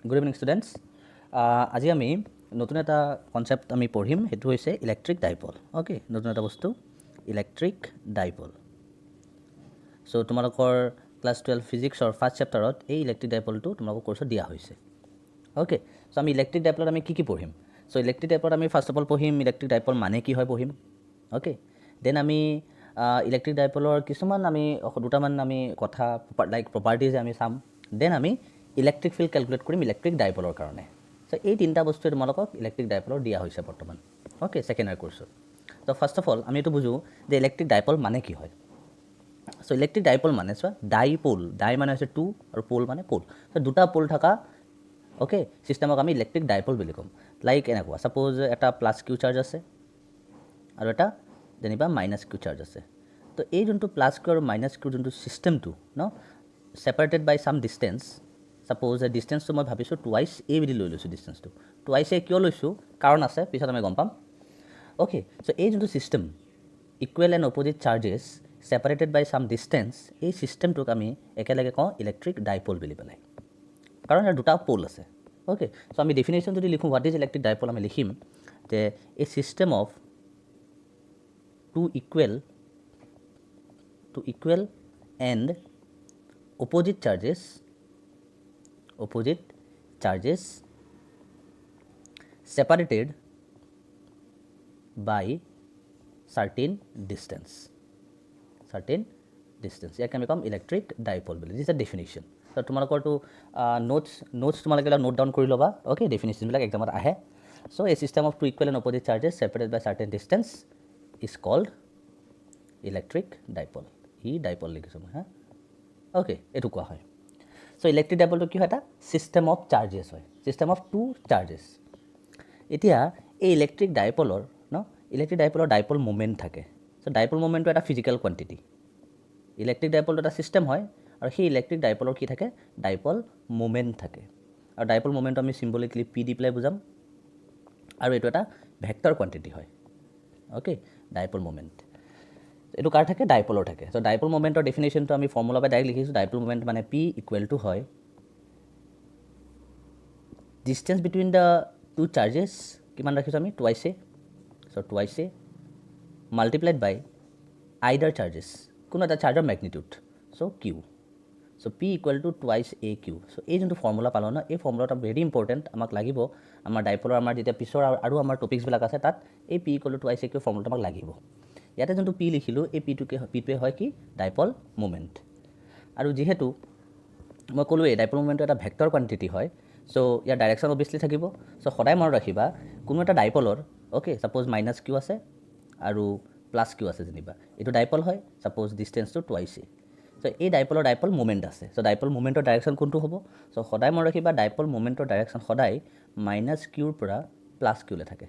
Good evening, students. আজি আমি নতুন এটা কনসেপ্ট আমি পঢ়িম হেতু হৈছে ইলেক্ট্ৰিক ডাইপল ওকে নতুন এটা বস্তু ইলেক্ট্ৰিক ডাইপল সো তোমালোকৰ ক্লাস 12 ফিজিক্সৰ ফাৰ্স্ট চেপ্টাৰত এই ইলেক্ট্ৰিক ডাইপলটো তোমালোকৰ কোৰ্সত দিয়া হৈছে ওকে সো আমি ইলেক্ট্ৰিক ডাইপলত আমি কি পঢ়িম সো ইলেক্ট্ৰিক ডাইপলত আমি ফাৰ্স্ট অফ অল পঢ়িম ইলেক্ট্ৰিক ডাইপল মানে কি হয় পঢ়িম ওকে দেন আমি ইলেক্ট্ৰিক ডাইপলৰ কিছুমান আমি দুটামান আমি কথা লাইক প্ৰপাৰ্টিজ আমি চাম দেন আমি ইলেক্ট্ৰিক ফিল্ড ক্যালকুলেট কৰিম ইলেক্ট্ৰিক ডাইপলৰ কাৰণে সো এই তিনটা বস্তু তোমালোকক ইলেক্ট্ৰিক ডাইপলৰ দিয়া হৈছে বৰ্তমান ওকে সেকেন্ড ইয়াৰ কোৰ্সত তো ফাৰ্স্ট অফ অল আমি এটো বুজো যে ইলেক্ট্ৰিক ডাইপল মানে কি হয় সো ইলেক্ট্ৰিক ডাইপল মানে চোৱা ডাইপোল ডাই মানে হৈছে টু আৰু পোল মানে পোল সো দুটা পোল থকা ওকে সিস্টেমক আমি ইলেক্ট্ৰিক ডাইপল বুলি কম লাইক এনেকুৱা সাপোজ এটা প্লাস কিউ চাৰ্জ আছে আৰু এটা যেনিবা মাইনাস কিউ চাৰ্জ আছে তো এই যোনটো প্লাস কিউ আৰু মাইনাস কিউ যোনটো সিস্টেমটো ন সেপাৰেটেড বাই সাম ডিস্টেন্স সাপোজ এ ডিস্টেন্সটো মই ভাবিছো টুৱাইস এ বুলি লৈ লৈছো ডিস্টেন্সটো টুৱাইস এ কিয় লৈছো কাৰণ আছে পিছত আমি গম পাম ওকে সো এই যোনটো system equal and opposite charges separated by some distance এই সিস্টেমটোক আমি একেলগে কওঁ ইলেক্ট্ৰিক ডাইপল বুলি পেলাই কাৰণ ইয়াৰ দুটা পোল আছে ওকে সো আমি ডেফিনেশ্যন যদি লিখো হোৱাট ইজ ইলেক্ট্ৰিক ডাইপল আমি লিখিম যে এ system of two equal and opposite charges separated by certain distance ইয়াক আমি কম ইলেক্ট্ৰিক ডাইপল বুলি দিছ আ ডেফিনেশ্যন তো তোমালোকৰ তো নোটছ তোমালোকে নোট ডাউন কৰি ল'বা ওকে ডেফিনেশ্যনবিলাক এক্সামত আহে so a system of two equal and opposite charges separated by certain distance is called electric dipole dipole লিখিছো মই ওকে এটো কোৱা হয় সো ইলেক্ট্ৰিক ডাইপলটো কি হয় এটা সিস্টেম অফ চাৰ্জেছ হয় সিস্টেম অফ টু চাৰ্জেছ এতিয়া এই ইলেক্ট্ৰিক ডাইপলৰ ইলেক্ট্ৰিক ডাইপলৰ ডাইপল মোমেন্ট থাকে সো ডাইপল মোমেন্টটো এটা ফিজিক্যাল কোয়ান্টিটি ইলেক্ট্ৰিক ডাইপলটো এটা সিস্টেম হয় আৰু সেই ইলেক্ট্ৰিক ডাইপলৰ কি থাকে ডাইপল মোমেন্ট থাকে আৰু ডাইপল মোমেন্ট আমি সিম্বলিকলি পি দি প্লাই বুজাম আৰু এটো এটা ভেক্টৰ কোয়ান্টিটি হয় ওকে ডাইপল মোমেন্ট এটো কাৰ থাকে ডাইপলৰ থাকে সো ডাইপল মোমেন্টৰ ডেফিনেশ্যনটো আমি ফৰ্মুলা বাই ডাইৰেক্ট লিখিছো ডাইপল মোমেন্ট মানে p ইকুৱেল টু হয় distance between the two charges কিমান ৰাখিছো আমি twice a so twice a multiplied by either charges কোনো এটা চাৰ্জৰ magnitude so q so p equal to twice a q so এই যোনটো ফৰ্মুলা পালো না এই ফৰ্মুলাটা ভেৰি ইম্পৰ্টেন্ট আমাক লাগিব আমাৰ ডাইপলৰ আমাৰ যেতিয়া পিছৰ আৰু আমাৰ টপিকস বিলাক আছে তাত এই p equal to twice a q ফৰ্মুলাটা আমাক লাগিব ইয়াতে যোনটো p লিখিলো এই p টোৱে হয় কি ডাইপল মোমেন্ট আৰু যেহেতু মই ক'লো এই ডাইপল মোমেন্টটো এটা ভেক্টৰ কোয়ান্টিটি হয় সো ইয়াৰ ডাইৰেকশন অবভিয়াসলি থাকিব সো সদায় মনত ৰাখিবা কোনো এটা ডাইপলৰ ওকে সাপোজ মাইনাস কিউ আছে আৰু প্লাস কিউ আছে যেনিবা এটো ডাইপল হয় সাপোজ ডিস্টেন্সটো টুৱাইস এ সো এই ডাইপলৰ ডাইপল মোমেন্ট আছে সো ডাইপল মোমেন্টৰ ডাইৰেকশন কোনটো হ'ব সো সদায় মনত ৰাখিবা ডাইপল মোমেন্টৰ ডাইৰেকশন সদায় মাইনাস কিউৰ পৰা প্লাস কিউলে থাকে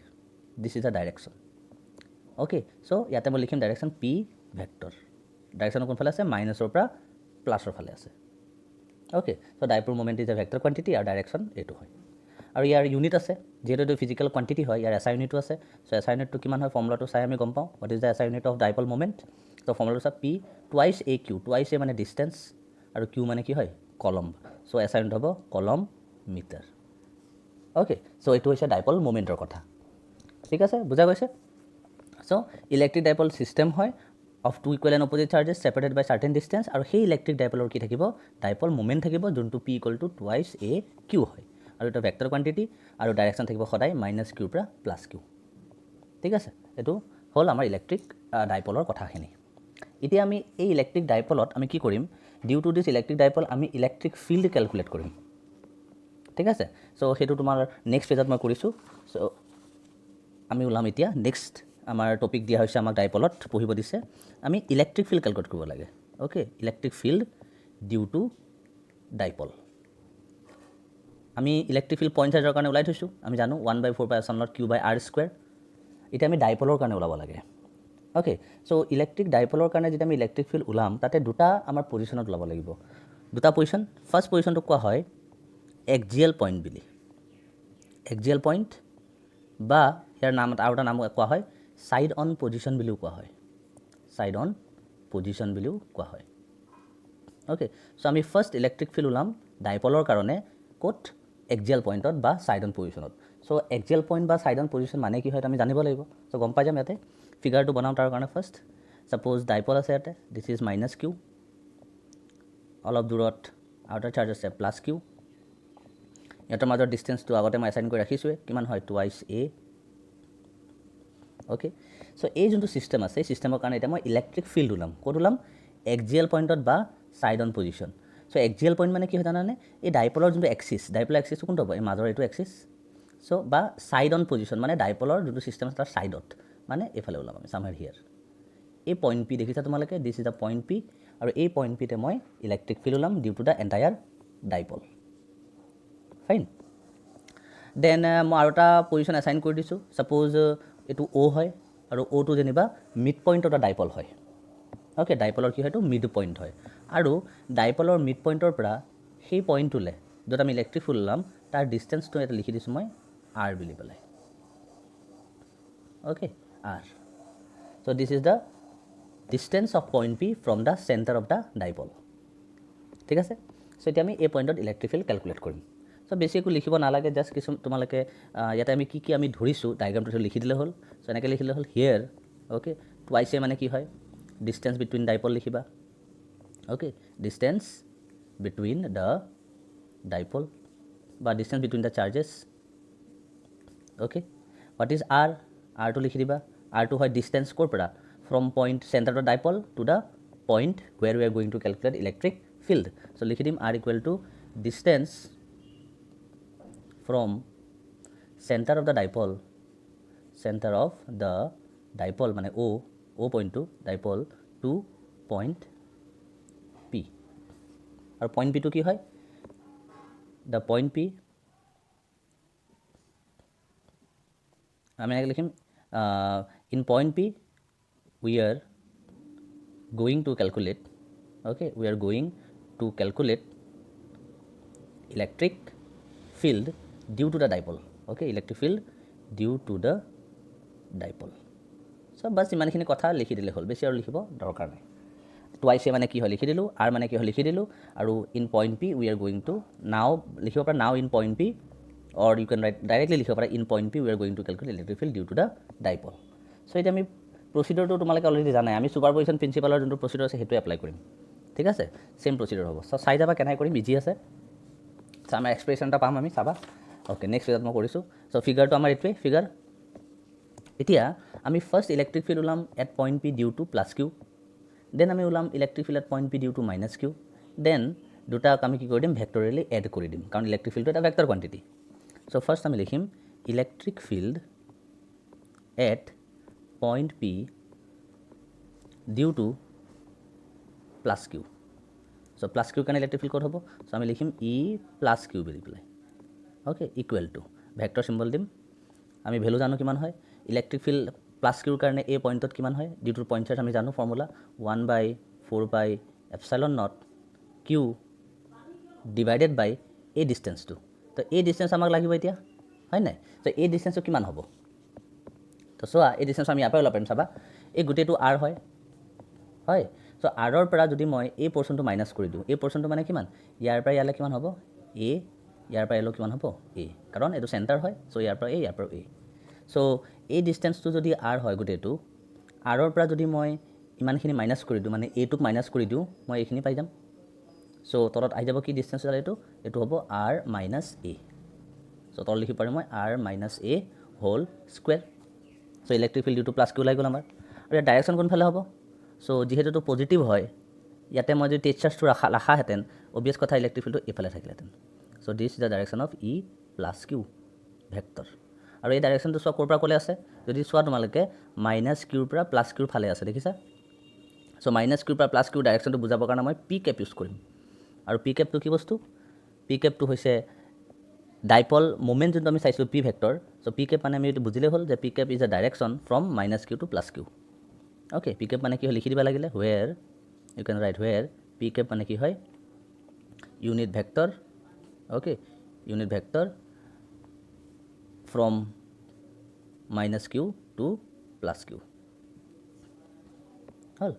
this is a direction okay so ইয়াতে মই লিখিম ডাইৰেকশন p ভেক্টৰ ডাইৰেকশন কোনফালে আছে মাইনাসৰ পৰা প্লাসৰ ফালে আছে okay so dipole moment is a vector quantity আৰু ডাইৰেকশন এটো হয় আৰু ইয়াৰ ইউনিট আছে যেহেতু এটো ফিজিক্যাল কোয়ান্টিটি হয় ইয়াৰ এসআই ইউনিটটো আছে সো এসআই ইউনিটটো কিমান হয় ফৰ্মুলাটো চাই আমি গম পাওঁ what is the SI unit of dipole moment তো ফৰ্মুলাটো আছে p twice a q twice a মানে ডিস্টেন্স আৰু q মানে কি হয় কলম সো এসআই ইউনিট হ'ব কলম মিটাৰ ওকে সো এটো হৈছে ডাইপল মোমেন্টৰ কথা ঠিক আছে বুজা গৈছে সো ইলেক্ট্ৰিক ডাইপল সিস্টেম হয় of two equal and opposite charges separated by certain distance আৰু সেই ইলেক্ট্ৰিক ডাইপলৰ কি থাকিব ডাইপল মোমেন্ট থাকিব যোনটো p equal to twice a q হয় আৰু এটা ভেক্টৰ কোয়ান্টিটি আৰু ডাইৰেকশন থাকিব সদায় মাইনাস কিউৰ পৰা প্লাস কিউ ঠিক আছে এটো হল আমাৰ ইলেক্ট্ৰিক ডাইপলৰ কথাখিনি এতিয়া আমি এই ইলেক্ট্ৰিক ডাইপলত আমি কি কৰিম due to this electric dipole আমি ইলেক্ট্ৰিক ফিল্ড ক্যালকুলেট কৰিম ঠিক আছে সো হেতু তোমাৰ নেক্সট পেজত মই কৰিছো সো আমি উলাম এতিয়া নেক্সট আমাৰ টপিক দিয়া হৈছে আমাক ডাইপলত পঢ়িব দিছে আমি ইলেক্ট্ৰিক ফিল্ড ক্যালকুলেট কৰিব লাগে okay electric field due to dipole আমি ইলেক্ট্ৰিক ফিল্ড পইণ্ট চাৰ্জৰ কাৰণে উলাই থৈছো আমি জানো 1/4π/q/r² এতিয়া আমি ডাইপলৰ কাৰণে উলাব লাগে ওকে সো ইলেক্ট্ৰিক ডাইপলৰ কাৰণে যেতিয়া আমি ইলেক্ট্ৰিক ফিল্ড উলাম তাতে দুটা আমাৰ পজিশনত উলাব লাগিব দুটা পজিশন ফাৰ্স্ট পজিশনটো কোৱা হয় এক্সিয়েল পইণ্ট বুলি এক্সিয়েল পইণ্ট বা ইয়াৰ নাম আৰু এটা নাম কোৱা হয় সাইড অন পজিশন বুলিও কোৱা হয় সাইড অন পজিশন বুলিও কোৱা হয় ওকে সো আমি ফাৰ্স্ট ইলেক্ট্ৰিক ফিল্ড উলাম ডাইপলৰ কাৰণে কোট এক্সিয়েল পইণ্টত বা ছাইড অন পজিশ্যনত চ' এক্সিয়েল পইণ্ট বা ছাইড অন পজিশ্যন মানে কি হয় আমি জানিব লাগিব চ' গম পাই যাম ইয়াতে ফিগাৰটো বনাওঁ তাৰ কাৰণে ফাৰ্ষ্ট ছাপ'জ ডাইপল আছে ইয়াতে দিছ ইজ মাইনাছ কিউ অলপ দূৰত আউটাৰ চাৰ্জ আছে প্লাছ কিউ ইহঁতৰ মাজৰ ডিষ্টেঞ্চটো আগতে মই এছাইন কৰি ৰাখিছোঁৱে কিমান হয় টুৱাইচ এ অ'কে চ' এই যোনটো ছিষ্টেম আছে এই ছিষ্টেমৰ কাৰণে এতিয়া মই ইলেক্ট্ৰিক ফিল্ড ওলাম ক'ত ওলাম এক্সিয়েল পইণ্টত বা side on position so' axial point মানে কি হয় জানানে এই ডাইপলৰ যোনটো এক্সিছ ডাইপলৰ এক্সিছটো কোনটো হ'ব এই মাজৰ এইটো এক্সিছ চ' বা ছাইড অন পজিশ্যন মানে ডাইপলৰ যোনটো ছিষ্টেম আছে তাৰ ছাইডত মানে এইফালে ওলাম আমি চামহেৰ হিয়াৰ এই পইণ্ট পি দেখিছা তোমালোকে this is the point P আৰু এই পইণ্ট পিতে মই ইলেক্ট্ৰিক ফিল্ড ওলাম due to the entire dipole fine then মই আৰু এটা পজিশ্যন এছাইন কৰি দিছোঁ ছাপ'জ এইটো অ' হয় আৰু অ'টো যেনিবা মিড পইণ্টৰ এটা ডাইপল হয় অ'কে ডাইপলৰ কি হয় এইটো মিড পইণ্ট হয় আৰু ডাইপলৰ মিড পইণ্টৰ পৰা সেই পইণ্টটোলৈ য'ত আমি ইলেক্ট্ৰিক ফিল্ড ওলাম তাৰ ডিষ্টেঞ্চটো এটা লিখি দিছোঁ মই আৰ বুলি পেলাই okay R so' this is the distance of point P from the centre of the dipole ঠিক আছে চ' এতিয়া আমি এই পইণ্টত ইলেক্ট্ৰিক ফিল্ড কেলকুলেট কৰিম চ' বেছি একো লিখিব নালাগে জাষ্ট কিছু তোমালোকে ইয়াতে আমি কি আমি ধৰিছোঁ ডায়েগ্ৰামটো লিখি দিলে হ'ল চ' এনেকৈ লিখিলে হ'ল হিয়াৰ অ'কে টুৱাইছে মানে কি হয় ডিষ্টেঞ্চ বিটুইন ডাইপল লিখিবা okay distance between the dipole বা distance between the charges okay what is r আৰটো লিখি দিবা আৰটো হয় ডিষ্টেঞ্চ ক'ৰ পৰা from point centre of dipole to the point where we are going to calculate electric field so' লিখি দিম r equal to distance from center of the dipole মানে o point to dipole to point p আৰু point p টো কি হয় the point p আমি এনেকৈ লিখিম in point p we are going to calculate electric field due to the dipole electric field due to the dipole so বাস ইমানখিনি কথা লিখি দিলে হ'ল বেছি আৰু লিখিব দৰকাৰ নাই টুৱাইছে মানে কি হয় লিখি দিলোঁ আৰ মানে কি হয় লিখি দিলোঁ আৰু in point P we are going to now লিখিব পাৰা now in point P or you can write directly লিখিব পাৰা in point P we are going to calculate electric field due to the dipole so' এতিয়া আমি প্ৰচিডৰটো তোমালোকে already জানাই আমি ছুপাৰপজিশ্যন প্ৰিন্সিপালৰ যোনটো প্ৰচিডৰ আছে সেইটো এপ্লাই কৰিম ঠিক আছে ছেম প্ৰচিডৰ হ'ব চ' চাই যাবা কেনেকৈ কৰিম ইজি আছে চ' আমাৰ এক্সপ্ৰেশ্যন এটা পাম আমি চাবা অ'কে নেক্সট ফিগাৰত মই কৰিছোঁ চ' ফিগাৰটো আমাৰ এইটোৱে ফিগাৰ এতিয়া আমি ফাৰ্ষ্ট ইলেক্ট্ৰিক ফিল্ড ওলাম at point P due to plus q then আমি ওলাম electric field at point P due to minus q then দুটাক আমি কি কৰি দিম ভেক্টৰিয়েলি এড কৰি দিম কাৰণ ইলেক্ট্ৰিক ফিল্ডটো এটা ভেক্টৰ কোৱান্টিটি চ' ফাৰ্ষ্ট আমি লিখিম electric field at point P due to plus q so' plus কিউৰ কাৰণে ইলেক্ট্ৰিক ফিল্ড ক'ত হ'ব চ' আমি লিখিম ই প্লাছ কিউ বুলি পেলাই okay equal to vector symbol দিম আমি ভেলু জানো কিমান হয় ইলেক্ট্ৰিক ফিল্ড প্লাছ কিউৰ কাৰণে এই পইণ্টত কিমান হয় ডিউ টু পইণ্ট চাৰ্জ আমি জানো ফৰ্মুলা 1/4πε0 কিউ ডিভাইডেড বাই এই ডিষ্টেঞ্চটো তো এই ডিষ্টেঞ্চ আমাক লাগিব এতিয়া হয় নাই তো এই ডিষ্টেঞ্চটো কিমান হ'ব তো চোৱা এই ডিষ্টেঞ্চ আমি ইয়াৰ পৰা ওলাব পাৰিম চাবা এই গোটেইটো আৰ হয় চ' আৰৰ পৰা যদি মই এই পৰ্চনটো মাইনাছ কৰি দিওঁ এই পৰ্চনটো মানে কিমান ইয়াৰ পৰা ইয়ালৈ কিমান হ'ব এ ইয়াৰ পৰা এলৈ কিমান হ'ব এ কাৰণ এইটো চেণ্টাৰ হয় চ' ইয়াৰ পৰা এ চ' এই ডিষ্টেঞ্চটো যদি আৰ হয় গোটেইটো আৰৰ পৰা যদি মই ইমানখিনি মাইনাছ কৰি দিওঁ মানে এটোক মাইনাছ কৰি দিওঁ মই এইখিনি পাই যাম চ' তলত আহি যাব কি ডিষ্টেঞ্চ এইটো হ'ব আৰ মাইনাছ এ চ' তলত লিখিব পাৰিম মই r minus a whole square চ' electric field due to plus q ওলাই গ'ল আমাৰ আৰু ইয়াৰ ডাইৰেকশ্যন কোনফালে হ'ব চ' যিহেতু এইটো পজিটিভ হয় ইয়াতে মই যদি টেষ্ট চাৰ্জটো ৰাখাহেঁতেন অবিয়াছ কথা ইলেক্ট্ৰিক ফিল্ডটো এইফালে থাকিলেহেঁতেন so' this is the direction of E plus q vector আৰু এই ডাইৰেকশ্যনটো চোৱা ক'ৰ পৰা ক'লে আছে যদি চোৱা তোমালোকে মাইনাছ কিউৰ পৰা প্লাছ কিউৰ ফালে আছে দেখিছা চ' মাইনাছ কিউৰ পৰা প্লাছ কিউৰ ডাইৰেকশ্যনটো বুজাবৰ কাৰণে মই পি কেপ ইউজ কৰিম আৰু পি কেপটো কি বস্তু পি কেপটো হৈছে ডাইপল মুভমেণ্ট যোনটো আমি চাইছিলোঁ পি ভেক্টৰ চ' পি কেপ মানে আমি এইটো বুজিলেই হ'ল যে P cap is a direction from minus q to plus q okay P cap মানে কি হয় লিখি দিব লাগিলে where you can write where P cap মানে কি হয় unit vector okay unit vector from minus q to plus q হ'ল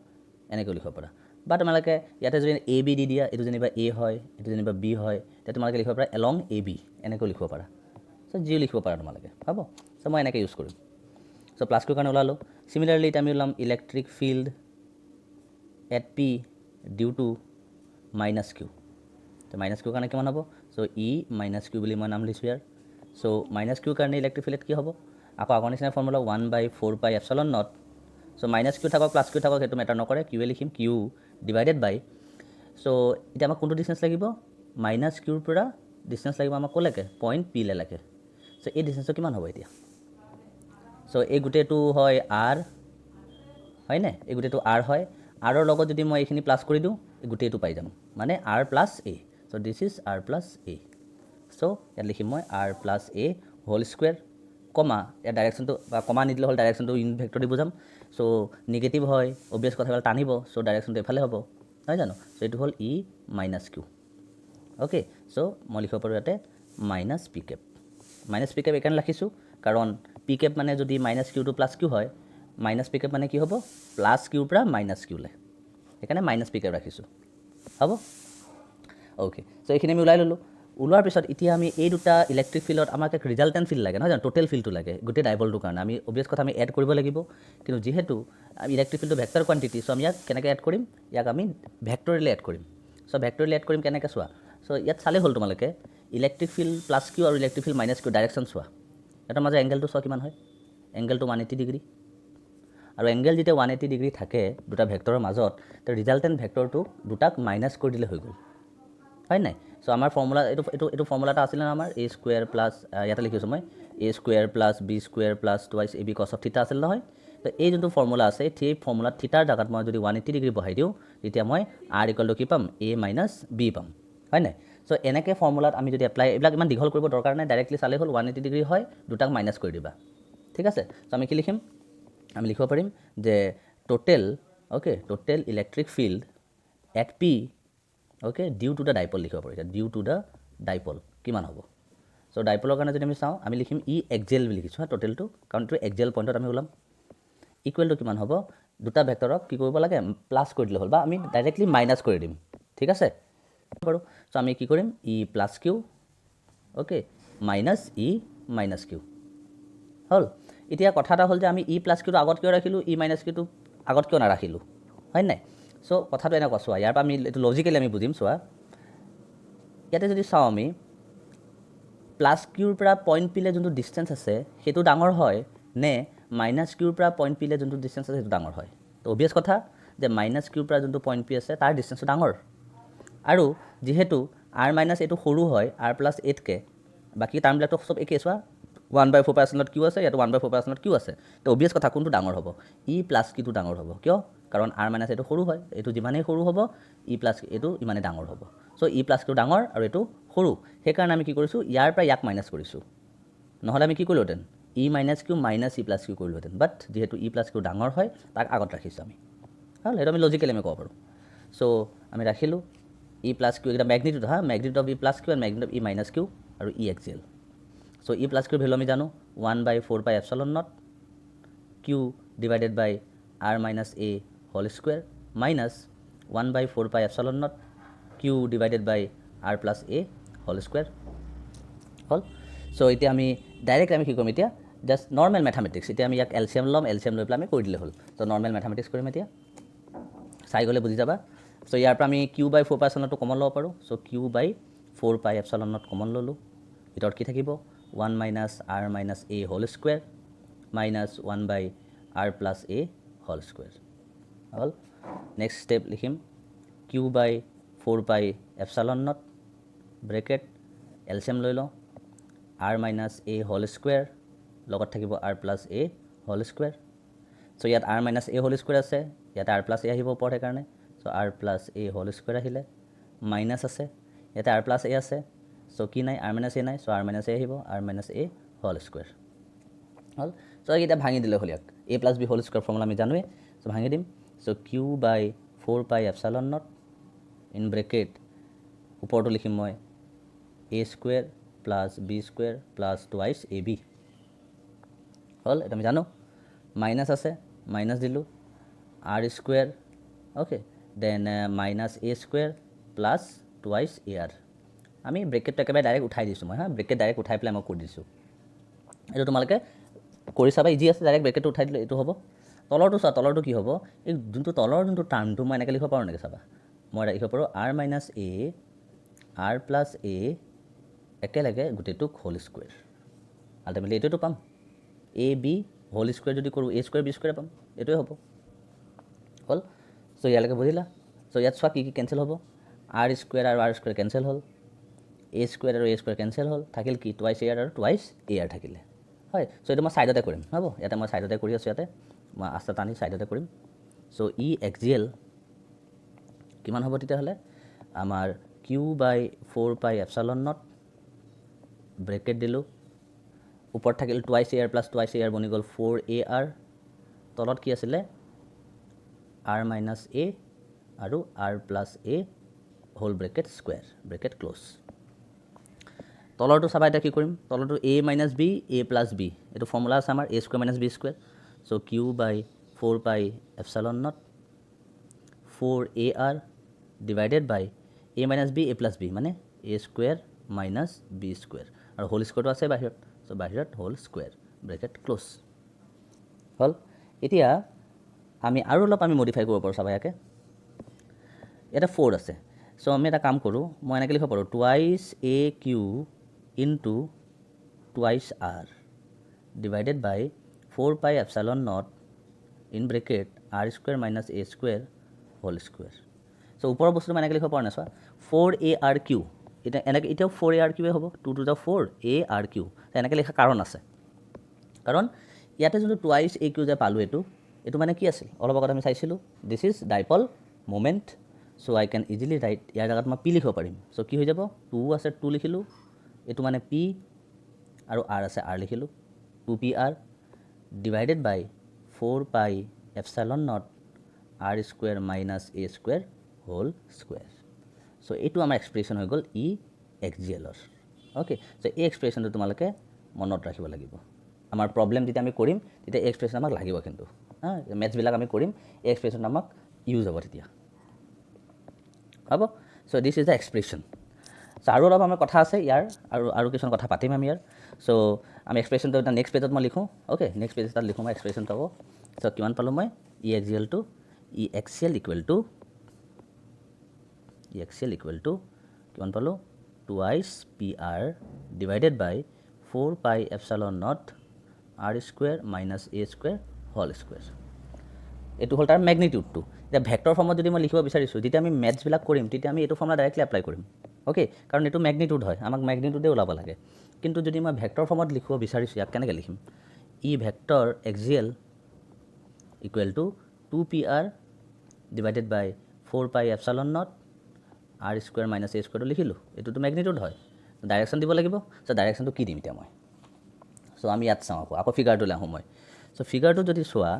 এনেকৈ লিখিব পাৰা বা তোমালোকে ইয়াতে যদি এ বি দি দিয়া এইটো যেনিবা এ হয় এইটো যেনিবা বি হয় তেতিয়া তোমালোকে লিখিব পাৰা এলং এ বি এনেকৈ লিখিব পাৰা চ' জিও লিখিব পাৰা তোমালোকে হ'ব চ' মই এনেকৈ ইউজ কৰিম চ' প্লাছ কিউৰ কাৰণে ওলালোঁ চিমিলাৰলি এতিয়া আমি ওলাম electric field at P due to minus q তো মাইনাছ কিউৰ কাৰণে কিমান হ'ব চ' ই মাইনাছ কিউ বুলি মই নাম লিখিছোঁ ইয়াৰ চ' মাইনাছ কিউৰ কাৰণে ইলেক্ট্ৰিক ফিল্ড কি হ'ব আকৌ আগৰ নিচিনা ফৰ্মুলা 1/4 এপচাইলন নট চ' মাইনাছ কিউ থাকক প্লাছ কিউ থাকক সেইটো মেটাৰ নকৰে কিউৱে লিখিম কিউ ডিভাইডেড বাই চ' এতিয়া আমাক কোনটো ডিষ্টেঞ্চ লাগিব মাইনাছ কিউৰ পৰা ডিষ্টেঞ্চ লাগিব আমাক ক'লৈকে পইণ্ট পিলে লাগে চ' এই ডিষ্টেঞ্চটো কিমান হ'ব এতিয়া চ' এই গোটেইটো হয় আৰ হয়নে এই গোটেইটো আৰ হয় আৰৰ লগত যদি মই এইখিনি প্লাছ কৰি দিওঁ গোটেইটো পাই যাম মানে r plus a so' this is r plus a so' ইয়াত লিখিম মই r plus a whole square comma ইয়াৰ ডাইৰেকশ্যনটো বা কমা নিদিলে হ'ল ডাইৰেকশ্যনটো ইন ভেক্টৰ দি বুজাম চ' নিগেটিভ হয় অবভিয়াছ কথাবিলাক টানিব চ' ডাইৰেকশ্যনটো এইফালে হ'ব নহয় জানো চ' এইটো হ'ল ই মাইনাছ কিউ অ'কে চ' মই লিখিব পাৰোঁ ইয়াতে মাইনাছ পি কেপ এইকাৰণে ৰাখিছোঁ কাৰণ পি কেপ মানে যদি মাইনাছ কিউটো প্লাছ কিউ হয় মাইনাছ পি কেপ মানে কি হ'ব প্লাছ কিউৰ পৰা মাইনাছ কিউলৈ সেইকাৰণে মাইনাছ পি কেপ ৰাখিছোঁ হ'ব অ'কে চ' এইখিনি আমি ওলাই ল'লোঁ ওলোৱাৰ পিছত এতিয়া আমি এই দুটা ইলেক্ট্ৰিক ফিল্ডত আমাক এক ৰিজাল্টেণ্ট ফিল্ড লাগে নহয় জানো টোটেল ফিল্ডটো লাগে গোটেই ডাইপলটোৰ কাৰণে আমি অবভিয়াছ কথা আমি এড কৰিব লাগিব কিন্তু যিহেতু আমি ইলেক্ট্ৰিক ফিল্ডটো ভেক্টৰ কোৱাণ্টিটি চ' আমি ইয়াক কেনেকৈ এড কৰিম ইয়াক আমি ভেক্টৰিয়েলি এড কৰিম চ' ভেক্টৰিয়েলি এড কৰিম কেনেকৈ চোৱা চ' ইয়াত চালেই হ'ল তোমালোকে ইলেক্ট্ৰিক ফিল্ড প্লাছ কিউ আৰু electric field minus q direction চোৱা ইয়াৰ মাজৰ এংগেলটো চোৱা কিমান হয় এংগেলটো 180 ডিগ্ৰী আৰু এংগেল যেতিয়া 180 ডিগ্ৰী থাকে দুটা ভেক্টৰৰ মাজত তো ৰিজাল্টেণ্ট ভেক্টৰটো দুটাক মাইনাছ কৰি দিলে হৈ গ'ল হয় নাই চ' আমাৰ ফৰ্মুলা এইটো ফৰ্মুলা এটা আছিলে আমাৰ এ স্কুৱেৰ প্লাছ ইয়াতে লিখিছোঁ মই a square plus b square plus twice a b cos of theta আছিল নহয় তো এই যোনটো ফৰ্মুলা আছে সেই ফৰ্মুলাত থিটাৰ জেগাত মই যদি 180 ডিগ্ৰী বহাই দিওঁ তেতিয়া মই আৰ ইকুৱেল টু কি পাম এ মাইনাছ বি পাম হয় নাই চ' এনেকৈ ফৰ্মুলাত আমি যদি এপ্লাই এইবিলাক ইমান দীঘল কৰিব দৰকাৰ নাই ডাইৰেক্টলি চালে হ'ল 180 ডিগ্ৰী হয় দুটাক মাইনাছ কৰি দিবা ঠিক আছে চ' আমি কি লিখিম আমি লিখিব পাৰিম যে total electric field at P due to the dipole লিখিব পাৰি ডিউ টু দ্য ডাইপল কিমান হ'ব চ' ডাইপলৰ কাৰণে যদি আমি চাওঁ আমি লিখিম ই এক্সেল বুলি লিখিছোঁ টোটেলটো কাৰণ এইটো এক্সেল পইণ্টত আমি ওলাম ইকুৱেলটো কিমান হ'ব দুটা ভেক্টৰক কি কৰিব লাগে প্লাছ কৰি দিলে হ'ল বা আমি ডাইৰেক্টলি মাইনাছ কৰি দিম ঠিক আছে বাৰু চ' আমি কি কৰিম ই প্লাছ কিউ মাইনাছ ই মাইনাছ কিউ হ'ল এতিয়া কথা এটা হ'ল যে আমি ই প্লাছ কিউটো আগত কিয় ৰাখিলোঁ ই মাইনাছ কিউটো আগত কিয় নাৰাখিলোঁ হয় নাই চ' কথাটো এনেকুৱা চোৱা ইয়াৰ পৰা আমি এইটো লজিকেলি আমি বুজিম চোৱা ইয়াতে যদি চাওঁ আমি প্লাছ কিউৰ পৰা পইণ্ট পিলে যোনটো ডিষ্টেঞ্চ আছে সেইটো ডাঙৰ হয় নে মাইনাছ কিউৰ পৰা পইণ্ট পিলে যোনটো ডিষ্টেঞ্চ আছে সেইটো ডাঙৰ হয় তো অবভিয়াছ কথা যে মাইনাছ কিউৰ পৰা যোনটো পইণ্ট পি আছে তাৰ ডিষ্টেঞ্চটো ডাঙৰ আৰু যিহেতু আৰ মাইনাছ এইটো সৰু হয় আৰ প্লাছ এইতকৈ বাকী টাৰ্মবিলাকতো চব একেই চোৱা 1/4 কিউ আছে ইয়াতো 1/4 কিউ আছে তো অবভিয়াছ কথা কোনটো ডাঙৰ হ'ব ই প্লাছ কিউটো ডাঙৰ হ'ব কিয় কাৰণ আৰ মাইনাছ এইটো সৰু হয় এইটো যিমানেই সৰু হ'ব ই প্লাছ এইটো ইমানেই ডাঙৰ হ'ব চ' ই প্লাছ কিউ ডাঙৰ আৰু এইটো সৰু সেইকাৰণে আমি কি কৰিছোঁ ইয়াৰ পৰা ইয়াক মাইনাছ কৰিছোঁ নহ'লে আমি কি কৰিলোঁহেঁতেন ই মাইনাছ কিউ মাইনাছ ই প্লাছ কিউ কৰিলোঁহেঁতেন বাট যিহেতু ই প্লাছ কিউ ডাঙৰ হয় তাক আগত ৰাখিছোঁ আমি হ'ল সেইটো আমি লজিকেলি আমি ক'ব পাৰোঁ চ' আমি ৰাখিলোঁ ই প্লাছ কিউ এটা magnitude magnitude of E plus q and magnitude of E minus q আৰু E axial so' E plus কিউৰ ভেলু আমি জানো 1/4 epsilon naught q divided by r minus a whole square minus 1/4 epsilon naught q divided by r plus a whole square হ'ল so' এতিয়া আমি direct আমি কি কৰিম এতিয়া জাষ্ট নৰ্মেল মেথামেটিক্স এতিয়া আমি ইয়াক এলচিয়াম ল'ম এলচিয়াম লৈ পেলাই আমি কৰি দিলে হ'ল চ' নৰ্মেল মেথামেটিক্স কৰিম এতিয়া চাই গ'লে বুজি যাবা চ' ইয়াৰ পৰা আমি Q/4 এপচাইলনটো কমন ল'ব পাৰোঁ চ' Q/4 এপচাইলনত কমন ল'লোঁ ভিতৰত কি থাকিব 1 minus r minus a whole square minus 1/r plus a whole square হ'ল নেক্সট ষ্টেপ লিখিম Q/4 epsilon naught bracket LCM লৈ লওঁ r minus a whole square লগত থাকিব r plus a whole square so' ইয়াত r minus a whole square আছে ইয়াতে r plus a আহিব ওপৰত সেইকাৰণে so' r plus a whole square আহিলে মাইনাছ আছে ইয়াতে আৰ প্লাছ এ আছে চ' কি নাই আৰ মাইনাছ এ নাই চ' আৰ মাইনাছ এ আহিব r minus a whole square হ'ল চ' এতিয়া ভাঙি দিলে হ'ল ইয়াক a plus b whole square formula আমি জানোৱেই চ' ভাঙি দিম so' Q/4 epsilon naught in bracket ওপৰটো লিখিম মই a square plus b square plus twice a b হ'ল এইটো আমি জানো মাইনাছ আছে মাইনাছ দিলোঁ r square then minus a square plus twice a r আমি ব্ৰেকেটটো একেবাৰে ডাইৰেক্ট উঠাই দিছোঁ মই ব্ৰেকেট ডাইৰেক্ট উঠাই পেলাই মই কৰি দিছোঁ এইটো তোমালোকে কৰি চাবা ইজি আছে ডাইৰেক্ট ব্ৰেকেটটো উঠাই দিলে এইটো হ'ব তলৰটো চোৱা তলৰটো কি হ'ব এই যোনটো তলৰ যোনটো টাৰ্মটো মই এনেকৈ লিখিব পাৰোঁ নেকি চাবা মই লিখিব পাৰোঁ r minus a r plus a একেলগে গোটেইটোক হোল স্কুৱেৰ আল্টিমেটলি এইটোতো পাম a b হোল স্কুৱেৰ যদি কৰোঁ a স্কুৱেৰ b স্কুৱেৰ পাম এইটোৱে হ'ব হ'ল চ' ইয়ালৈকে বুজিলা চ' ইয়াত চোৱা কি কি কেঞ্চেল হ'ব r স্কুৱেৰ আৰু r স্কুৱেৰ কেঞ্চেল হ'ল a স্কুৱেৰ আৰু a স্কুৱেৰ কেঞ্চেল হ'ল থাকিল কি টুৱাইছ a আৰু টুৱাইছ a r থাকিলে হয় চ' এইটো মই ছাইডতে কৰিম হ'ব ইয়াতে মই ছাইডতে কৰি আছোঁ ইয়াতে মই আস্তা টানি ছাইডতে কৰিম চ' ই এক্সিয়েল কিমান হ'ব তেতিয়াহ'লে আমাৰ Q by 4 pi epsilon naught bracket দিলোঁ ওপৰত থাকিল twice a r plus twice a r বনি গ'ল 4 AR তলত কি আছিলে r মাইনাছ a আৰু r plus a whole bracket square bracket close তলৰটো চাবা এতিয়া কি কৰিম তলৰটো a minus b a plus b এইটো ফৰ্মুলা আছে আমাৰ a square minus b square so' q by 4 pi epsilon naught 4 AR divided by a minus b a plus b মানে a square minus b square আৰু whole স্কুৱেৰটো আছে বাহিৰত চ' বাহিৰত whole square bracket close হ'ল এতিয়া আমি আৰু অলপ আমি মডিফাই কৰিব পাৰোঁ চাবা ইয়াকে এটা 4 আছে চ' আমি এটা কাম কৰোঁ মই এনেকৈ লিখিব পাৰোঁ twice a q into twice r divided by 4 pi epsilon naught in bracket r square minus a square whole square so' ওপৰৰ বস্তুটো মই এনেকৈ লিখিব পৰা নাই চোৱা 4 AR কিউ এতিয়া এনেকৈ এতিয়াও 4 AR কিউৱে হ'ব 2 to the 4 AR কিউ এনেকৈ লিখা কাৰণ আছে কাৰণ ইয়াতে যোনটো টুৱাইছ a কিউ যে পালোঁ এইটো মানে কি আছিল অলপ আগত আমি চাইছিলোঁ this is dipole moment so' I can easily write ইয়াৰ জেগাত মই পি লিখিব পাৰিম চ' কি হৈ যাব 2 আছে 2 লিখিলোঁ এইটো মানে পি আৰু r আছে r লিখিলোঁ 2PR divided by 4 pi epsilon naught r square minus a square whole square so' এইটো আমাৰ এক্সপ্ৰেশ্যন হৈ গ'ল ই এক্সিয়েলৰ অ'কে চ' এই এক্সপ্ৰেশ্যনটো তোমালোকে মনত ৰাখিব লাগিব আমাৰ প্ৰব্লেম যেতিয়া আমি কৰিম তেতিয়া এই এক্সপ্ৰেশ্যন আমাক লাগিব কিন্তু মেথছবিলাক আমি কৰিম এই এক্সপ্ৰেশ্যন আমাক ইউজ হ'ব তেতিয়া হ'ব চ' দিছ ইজ দ্য এক্সপ্ৰেশ্যন চ' আৰু অলপ আমাৰ কথা আছে ইয়াৰ আৰু কিছুমান কথা পাতিম আমি ইয়াৰ চ' আমি এক্সপ্ৰেশ্যনটো এটা নেক্সট পেজত মই লিখোঁ অ'কে নেক্সট পেজ এটাত লিখোঁ মই এক্সপ্ৰেশ্যনটো হ'ব চ' কিমান পালোঁ মই ই এক্সিয়েল ইকুৱেল টু কিমান পালোঁ twice PR divided by 4 pi epsilon naught r square minus a square whole square এইটো হ'ল তাৰ মেগনিটিউডটো এতিয়া ভেক্টৰ ফৰ্মত যদি মই লিখিব বিচাৰিছোঁ যেতিয়া আমি মেথছবিলাক কৰিম তেতিয়া আমি এইটো ফৰ্মুলা ডাইৰেক্টলি এপ্লাই কৰিম অ'কে কাৰণ এইটো মেগনিটিউড হয় আমাক মেগনিটিউডে ওলাব লাগে কিন্তু যদি মই ভেক্টৰ ফৰ্মত লিখিব বিচাৰিছোঁ ইয়াক কেনেকৈ লিখিম E vector axial equal to 2PR divided by 4 pi epsilon naught r square minus a স্কুৱেৰটো লিখিলোঁ এইটোতো মেগনিটিউড হয় ডাইৰেকশ্যন দিব লাগিব চ' ডাইৰেকশ্যনটো কি দিম এতিয়া মই চ' আমি ইয়াত চাওঁ আকৌ ফিগাৰটোলৈ আহোঁ মই চ' ফিগাৰটো যদি চোৱা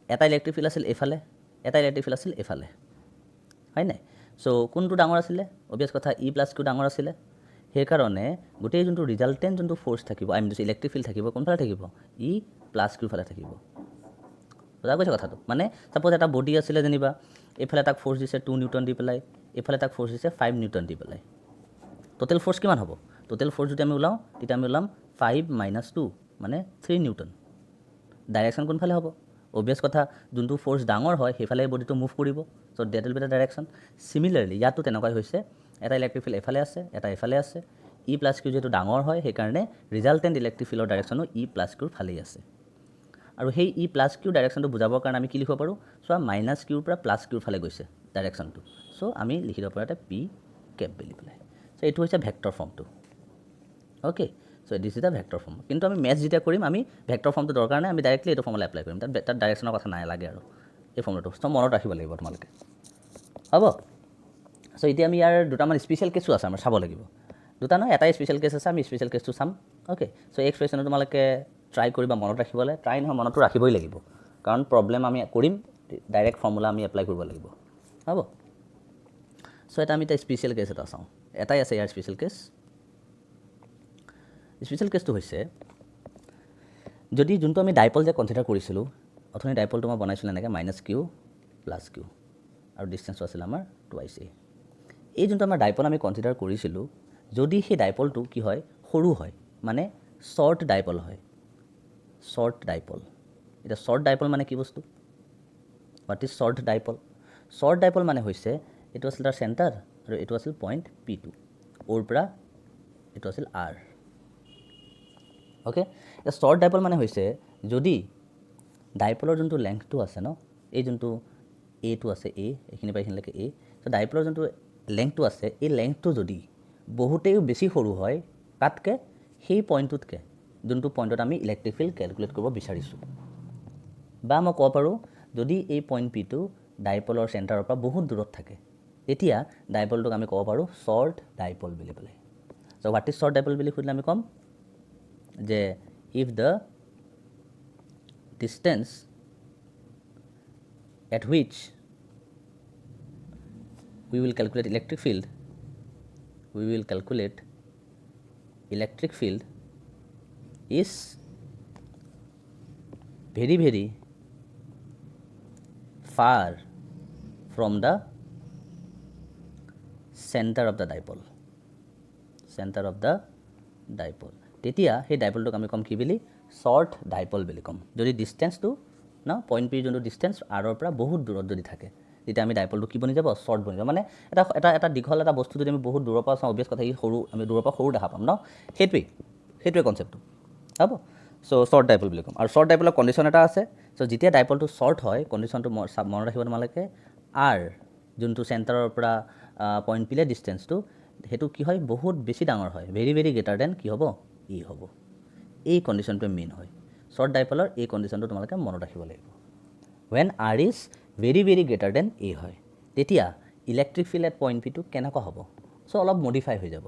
এটা ইলেক্ট্ৰিক ফিল্ড আছিল এইফালে এটা ইলেক্ট্ৰিক ফিল্ড আছিল এইফালে হয় নাই চ' কোনটো ডাঙৰ আছিলে অভিয়াছ কথা ই প্লাছ কিউ ডাঙৰ আছিলে সেইকাৰণে গোটেই যোনটো ৰিজাল্টেণ্ট যোনটো ফ'ৰ্চ থাকিব ইলেক্ট্ৰিক ফিল্ড থাকিব কোনফালে থাকিব ই প্লাছ কিউৰ ফালে থাকিব বুজা গৈছে কথাটো মানে ছাপ'জ এটা বডি আছিলে যেনিবা এইফালে তাক ফ'ৰ্চ দিছে 2 নিউটন দি পেলাই এইফালে তাক ফ'ৰ্চ দিছে 5 নিউটন দি পেলাই টোটেল ফ'ৰ্চ কিমান হ'ব টোটেল ফ'ৰ্চ যদি আমি ওলাওঁ তেতিয়া আমি ওলাম 5 - 2 মানে 3 নিউটন ডাইৰেকশ্যন কোনফালে হ'ব অভিয়াছ কথা যোনটো ফ'ৰ্চ ডাঙৰ হয় সেইফালে বডিটো মুভ কৰিব so' that will be the direction similarly ইয়াতো তেনেকুৱাই হৈছে এটা ইলেক্ট্ৰিক ফিল্ড এফালে আছে এটা এফালে আছে ই প্লাছ কিউ যিহেতু ডাঙৰ হয় সেইকাৰণে ৰিজাল্টেণ্ট ইলেক্ট্ৰিক ফিল্ডৰ ডাইৰেকশ্যনো ই প্লাছ কিউৰ ফালেই আছে আৰু সেই ই প্লাছ কিউ ডাইৰেকশ্যনটো বুজাবৰ কাৰণে আমি কি লিখিব পাৰোঁ চোৱা মাইনাছ কিউৰ পৰা প্লাছ কিউৰ ফালে গৈছে ডাইৰেকশ্যনটো চ' আমি লিখি দিব পাৰোঁ এটা পি কেপ বুলি পেলাই চ' এইটো হৈছে ভেক্টৰ ফৰ্মটো okay so' this is the vector form কিন্তু আমি মেথছ যেতিয়া কৰিম আমি ভেক্টৰ ফৰ্মটো দৰকাৰ নাই আমি ডাইৰেক্টলি এইটো ফৰ্মলৈ এপ্লাই কৰিম তাত ডাইৰেকশ্যনৰ কথা নাই লাগে আৰু এই ফৰ্মটো চ' মনত ৰাখিব লাগিব তোমালোকে হ'ব চ' এতিয়া আমি ইয়াৰ দুটামান স্পেচিয়েল কেছো আছে আমাৰ চাব লাগিব দুটা নহয় এটাই স্পেচিয়েল কেছ আছে আমি স্পেচিয়েল কেছটো চাম অ'কে চ' এই এক্সপ্ৰেশ্যনটো তোমালোকে ট্ৰাই কৰিবা মনত ৰাখিবলৈ ট্ৰাই নহয় মনতো ৰাখিবই লাগিব কাৰণ প্ৰব্লেম আমি কৰিম ডাইৰেক্ট ফৰ্মুলা আমি এপ্লাই কৰিব লাগিব হ'ব চ' এটা আমি এটা স্পেচিয়েল কেছ এটা চাওঁ এটাই আছে ইয়াৰ স্পেচিয়েল কেছটো হৈছে যদি যোনটো আমি ডাইপল যে কনচিডাৰ কৰিছিলোঁ অথনি ডাইপলটো মই বনাইছিলোঁ এনেকৈ মাইনাছ কিউ প্লাছ কিউ আৰু ডিষ্টেঞ্চটো আছিল আমাৰ টুৱাইছ এই যোনটো আমাৰ ডাইপল আমি কনচিডাৰ কৰিছিলোঁ যদি সেই ডাইপলটো কি হয় সৰু হয় মানে শ্বৰ্ট ডাইপল হয় শ্বৰ্ট ডাইপল এটা শ্বৰ্ট ডাইপল মানে কি বস্তু what is short dipole short dipole মানে হৈছে এইটো আছিল তাৰ চেণ্টাৰ আৰু এইটো আছিল পইণ্ট P2 ওৰ পৰা এইটো আছিল R অ'কে এতিয়া শ্বৰ্ট ডাইপল মানে হৈছে যদি ডাইপলৰ যোনটো লেংথটো আছে ন এই যোনটো এটো আছে এ এইখিনি পৰা এইখিনিলৈকে এ চ' ডাইপলৰ যোনটো লেংথটো আছে এই লেংথটো যদি বহুতেই বেছি সৰু হয় তাতকৈ সেই পইণ্টটোতকৈ যোনটো পইণ্টত আমি ইলেক্ট্ৰিক ফিল্ড কেলকুলেট কৰিব বিচাৰিছোঁ বা মই ক'ব পাৰোঁ যদি এই পইণ্ট P2 ডাইপলৰ চেণ্টাৰৰ পৰা বহুত দূৰত থাকে তেতিয়া ডাইপলটোক আমি ক'ব পাৰোঁ শ্বৰ্ট ডাইপল বুলি পেলাই চ' হোৱাট ইজ শ্বৰ্ট ডাইপল বুলি সুধিলে আমি ক'ম যে if the distance at which we will calculate electric field is very very far from the center of the dipole তেতিয়া সেই ডাইপলটোক আমি ক'ম কি বুলি শ্বৰ্ট ডাইপল বুলি ক'ম যদি ডিষ্টেঞ্চটো ন পইণ্ট পি যোনটো ডিষ্টেঞ্চ আৰৰ পৰা বহুত দূৰত যদি থাকে তেতিয়া আমি ডাইপলটো কি বনি যাব শ্বৰ্ট বনি যাব মানে এটা দীঘল এটা বস্তু যদি আমি বহুত দূৰৰ পৰা চাওঁ অভিয়াছ কথা ই সৰু আমি দূৰৰ পৰা সৰু দেখা পাম ন সেইটোৱে কনচেপ্টটো হ'ব চ' শ্বৰ্ট ডাইপল বুলি ক'ম আৰু শ্বৰ্ট ডাইপলৰ কণ্ডিশ্যন এটা আছে চ' যেতিয়া ডাইপলটো শ্বৰ্ট হয় কণ্ডিশ্যনটো মনত ৰাখিব তোমালোকে আৰ যোনটো চেণ্টাৰৰ পৰা পইণ্ট পিলে ডিষ্টেঞ্চটো সেইটো কি হয় বহুত বেছি ডাঙৰ হয় ভেৰি ভেৰি গ্ৰেটাৰ দেন কি হ'ব ই হ'ব এই কণ্ডিশ্যনটোৱে মেইন হয় শ্বৰ্ট ডাইপলৰ এই কণ্ডিশ্যনটো তোমালোকে মনত ৰাখিব লাগিব when R is very very greater than A হয় তেতিয়া electric field at point P2 কেনেকুৱা হ'ব চ' অলপ মডিফাই হৈ যাব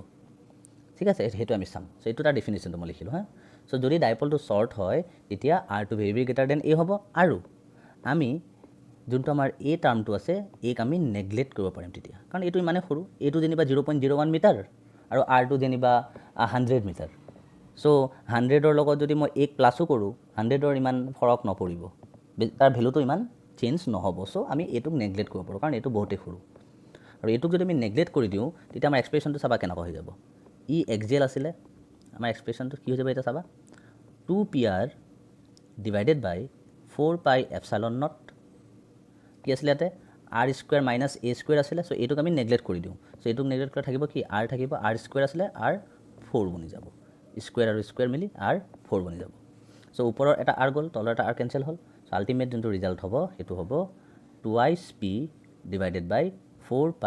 ঠিক আছে সেইটো আমি চাম চ' এইটো তাৰ ডেফিনেশ্যনটো মই লিখিলোঁ হা চ' যদি ডাইপলটো শ্বৰ্ট হয় তেতিয়া আৰটো ভেৰি ভেৰি গ্ৰেটাৰ দেন এ হ'ব আৰু আমি যোনটো আমাৰ এ টাৰ্মটো আছে এক আমি নেগলেক্ট কৰিব পাৰিম তেতিয়া কাৰণ এইটো ইমানে সৰু এইটো যেনিবা 0.01 মিটাৰ আৰু আৰটো যেনিবা 100 মিটাৰ চ' 100ৰ লগত যদি মই এক প্লাছো কৰোঁ 100ৰ ইমান ফৰক নপৰিব তাৰ ভেলুটো ইমান চেঞ্জ নহ'ব চ' আমি এইটোক নেগলেক্ট কৰিব পাৰোঁ কাৰণ এইটো বহুতেই সৰু আৰু এইটোক যদি আমি নেগলেক্ট কৰি দিওঁ তেতিয়া আমাৰ এক্সপ্ৰেশ্যনটো চাবা কেনেকুৱা হৈ যাব ই এক্সিয়েল আছিলে আমাৰ এক্সপ্ৰেশ্যনটো কি হৈ যাব এতিয়া চাবা 2PR divided by 4π epsilon not কি আছিলে ইয়াতে R square minus A square আছিলে চ' এইটোক আমি নেগলেক্ট কৰি দিওঁ চ' এইটোক নেগলেক্ট কৰি থাকিব কি R থাকিব R স্কুৱেৰ আছিলে R 4 বনি যাব স্কুৱেৰ আৰু স্কুৱেৰ মিলি R 4 বনি যাব চ' ওপৰৰ এটা R গ'ল তলৰ এটা R কেঞ্চেল হ'ল চ' আল্টিমেট যোনটো ৰিজাল্ট হ'ব সেইটো হ'ব 2P divided by 4π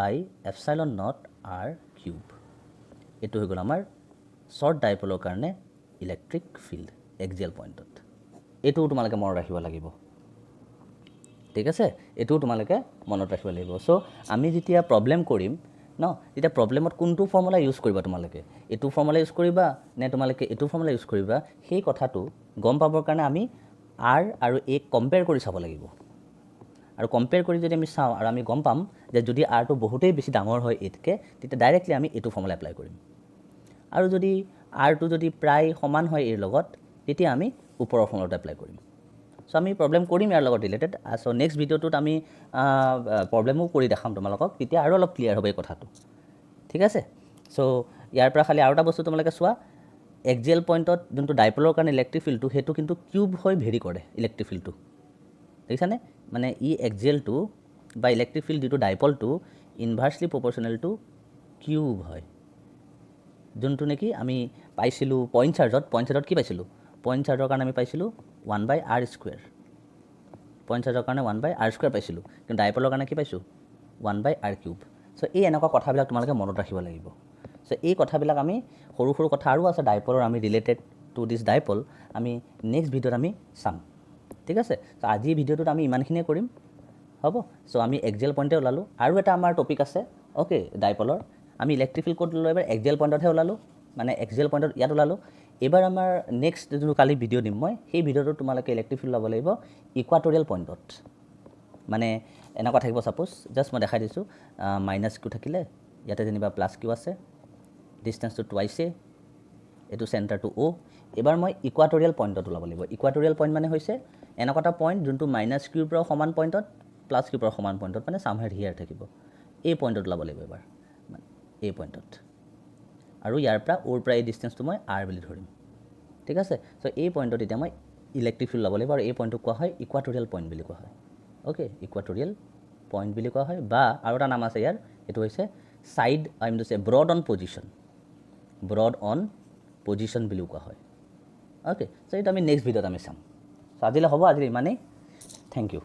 epsilon naught R cube এইটো হৈ গ'ল আমাৰ শ্বৰ্ট ডাইপলৰ কাৰণে ইলেক্ট্ৰিক ফিল্ড এক্সিয়েল পইণ্টত এইটোও তোমালোকে মনত ৰাখিব লাগিব ঠিক আছে এইটোও তোমালোকে মনত ৰাখিব লাগিব চ' আমি যেতিয়া প্ৰব্লেম কৰিম ন তেতিয়া প্ৰব্লেমত কোনটো ফৰ্মুলা ইউজ কৰিবা তোমালোকে এইটো ফৰ্মুলা ইউজ কৰিবা নে তোমালোকে এইটো ফৰ্মুলা ইউজ কৰিবা সেই কথাটো গম পাবৰ কাৰণে আমি আৰ আৰু এ কম্পেয়াৰ কৰি চাব লাগিব আৰু কম্পেয়াৰ কৰি যদি আমি চাওঁ আৰু আমি গম পাম যে যদি আৰটো বহুতেই বেছি ডাঙৰ হয় এতকৈ তেতিয়া ডাইৰেক্টলি আমি এইটো ফৰ্মুলা এপ্লাই কৰিম আৰু যদি আৰটো যদি প্ৰায় সমান হয় এৰ লগত তেতিয়া আমি ওপৰৰ ফৰ্মুলাটো এপ্লাই কৰিম চ' আমি প্ৰব্লেম কৰিম ইয়াৰ লগত ৰিলেটেড চ' নেক্সট ভিডিঅ'টোত আমি প্ৰব্লেমো কৰি দেখাম তোমালোকক তেতিয়া আৰু অলপ ক্লিয়াৰ হ'ব এই কথাটো ঠিক আছে চ' ইয়াৰ পৰা খালি আৰু এটা বস্তু তোমালোকে চোৱা এক্সিয়েল পইণ্টত যোনটো ডাইপলৰ কাৰণে ইলেক্ট্ৰিক ফিল্ডটো সেইটো কিন্তু কিউব হৈ ভেৰি কৰে ইলেক্ট্ৰিক ফিল্ডটো দেখিছানে মানে ই এক্সিয়েলটো বা ইলেক্ট্ৰিক ফিল্ড যিটো ডাইপলটো ইনভাৰ্চলি প্ৰপৰ্চনেল টু কিউব হয় যোনটো নেকি আমি পাইছিলোঁ পইণ্ট চাৰ্জত কি পাইছিলোঁ পইণ্ট চাৰ্জৰ কাৰণে আমি পাইছিলোঁ 1/r স্কুৱেৰ পইণ্ট চাৰ্জৰ কাৰণে 1/r স্কুৱেৰ পাইছিলোঁ কিন্তু ডাইপলৰ কাৰণে কি পাইছোঁ 1/r কিউব চ' এই এনেকুৱা কথাবিলাক তোমালোকে মনত ৰাখিব লাগিব চ' এই কথাবিলাক আমি সৰু সৰু কথা আৰু আছে ডাইপলৰ আমি ৰিলেটেড টু দিছ ডাইপল আমি নেক্সট ভিডিঅ'ত আমি চাম ঠিক আছে চ' আজি ভিডিঅ'টোত আমি ইমানখিনিয়ে কৰিম হ'ব চ' আমি এক্সিয়েল পইণ্টে ওলালোঁ আৰু এটা আমাৰ টপিক আছে অ'কে ডাইপলৰ আমি ইলেক্ট্ৰিক ফিল্ড ক'ত ওলালোঁ এবাৰ এক্সিয়েল পইণ্টতহে ওলালোঁ মানে এক্সিয়েল পইণ্টত ইয়াত ওলালোঁ এইবাৰ আমাৰ নেক্সট যোনটো কালি ভিডিঅ' দিম মই সেই ভিডিঅ'টোত তোমালোকে ইলেক্ট্ৰিক ফিল্ড ল'ব লাগিব ইকুৱাটৰিয়েল পইণ্টত মানে এনেকুৱা থাকিব ছাপ'জ জাষ্ট মই দেখাই দিছোঁ মাইনাছ কিউ থাকিলে ইয়াতে যেনিবা প্লাছ কিউ আছে ডিষ্টেঞ্চটো টুৱাইছে এইটো চেণ্টাৰটো অ' এইবাৰ মই ইকুৱাটৰিয়েল পইণ্টত ওলাব লাগিব ইকুৱাটৰিয়েল পইণ্ট মানে হৈছে এনেকুৱা এটা পইণ্ট যোনটো মাইনাছ কিউৰ পৰাও সমান পইণ্টত প্লাছ কিউৰ পৰা সমান পইণ্টত মানে চামহেৰ হিয়াৰ থাকিব এই পইণ্টত ওলাব লাগিব এবাৰ এই পইণ্টত আৰু ইয়াৰ পৰা অ'ৰ পৰা এই ডিষ্টেঞ্চটো মই আৰ বুলি ধৰিম ঠিক আছে চ' এই পইণ্টত এতিয়া মই ইলেক্ট্ৰিক ফিল্ড ল'ব লাগিব আৰু এই পইণ্টটোক কোৱা হয় ইকুৱাটৰিয়েল পইণ্ট বুলি কোৱা হয় অ'কে ইকুৱাটৰিয়েল পইণ্ট বুলি কোৱা হয় বা আৰু এটা নাম আছে ইয়াৰ এইটো হৈছে ছাইড আই এম টু চে ব্ৰড অন পজিশ্যন বুলিও কোৱা হয় অ'কে চ' এইটো আমি নেক্সট ভিডিঅ'ত আমি চাম চ' আজিলৈ হ'ব আজিলৈ ইমানেই থেংক ইউ